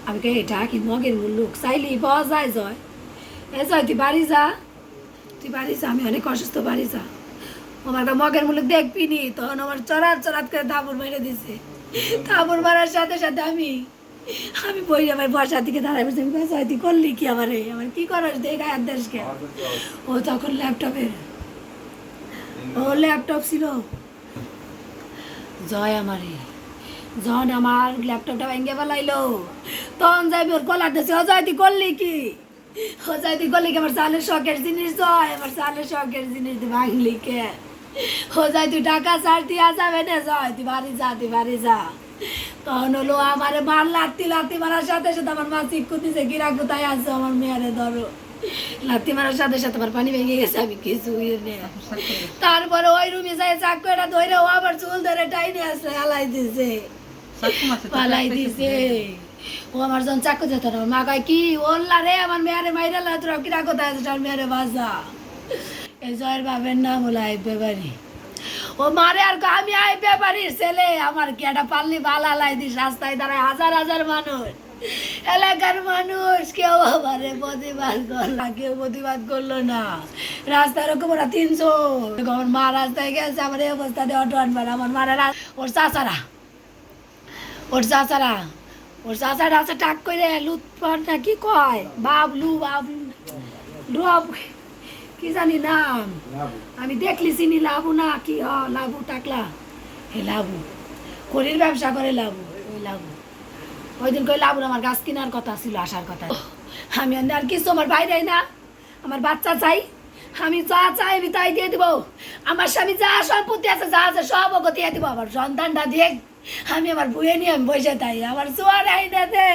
আমি কে এটা কি মগের মুল্লুক চাইলেই পাওয়া যায় জয় এ জয় তুই বাড়ি যা, তুই বাড়ি যা, আমি অনেক অসুস্থ, বাড়ি যা। আমার তো মগের মুল্লুক দেখবি নি, তখন আমার চড়াত চড়াত করে থাপড় মেরে দিছে। থাপড় মারার সাথে সাথে আমি আমি বই আমার বর্ষার দিকে দাঁড়াই বসে, আমি জয় তুই করলি কি আমারে, আমার কি করাস দেখ আর দেশকে। ও তখন ল্যাপটপ ছিল জয় আমারে, যখন আমার ল্যাপটপটা ভেঙে ফেলাইলো তখন যাইবি ওর কলার দেশে, ও জয় তুই করলি কি, ও জয় তুই করলি কি, আমার চালের শখের জিনিস জয়, আমার চালের শখের জিনিস তুই ভাঙলি কে, ও জয় তুই টাকা ছাড় দিয়া যাবে না জয়, তুই বাড়ি যা, তুই বাড়ি যা। তখন হলো আমারে মার লাত্তি মারার সাথে সাথে আমার মা চিক্কু দিছে, গিরা কোথায় আসছো আমার মেয়ারে ধরো, লাত্তি মারার সাথে সাথে আমার পানি ভেঙে গেছে, আমি কিছু তারপরে ওই রুমে যাই চাকু এটা ধরে ও আবার চুল ধরে টাইনে আসলে হালাই দিছে, পালাই দিছে। ও আমার যখন চাকু যেত না, মা কয় কি ওল্লা রে আমার মেয়ারে মাইরা লা, তোরা কিরা কোথায় আছে তোর মেয়ারে বাজা। এই জয়ের বাবের নাম হলো আইব ব্যাপারী, ও মারে আর আমি আইব ব্যাপারীর ছেলে, আমার কি একটা পাল্লি বালা লাই দিস, রাস্তায় দাঁড়ায় হাজার হাজার মানুষ, এলাকার মানুষ, কেউ আমারে প্রতিবাদ করলো, কেউ প্রতিবাদ করলো না। রাস্তার ওরকম ওরা 300, আমার মা রাস্তায় গেছে, আমার এই অবস্থাতে অটো আনবার, আমার মারা ওর চাচারা ওর চাচারা ওর চাচারা আছে টাক করে লুৎফর না কি কয়, বাবলু কি জানি নাম, আমি দেখলি চিনি, লাবু না কি লাবু টাকলা, হে লাবু খড়ির ব্যবসা করে, লাবু ওই লাবু ওই দিন কই লাবুর আমার গাছ কেনার কথা ছিল, আসার কথা, আমি আর কিছু আমার বাইরে না, আমার বাচ্চা চাই, আমি যা চাই আমি তাই দিয়ে দিব, আমার স্বামী যা সম্পত্তি আছে যা আছে সব ওকে দিয়ে দিব, আমার সন্তানটা দিয়ে আমি আমার বুয়ে নিয়ে আমি বসে তাই, আমার চোয়ার আইনা দে।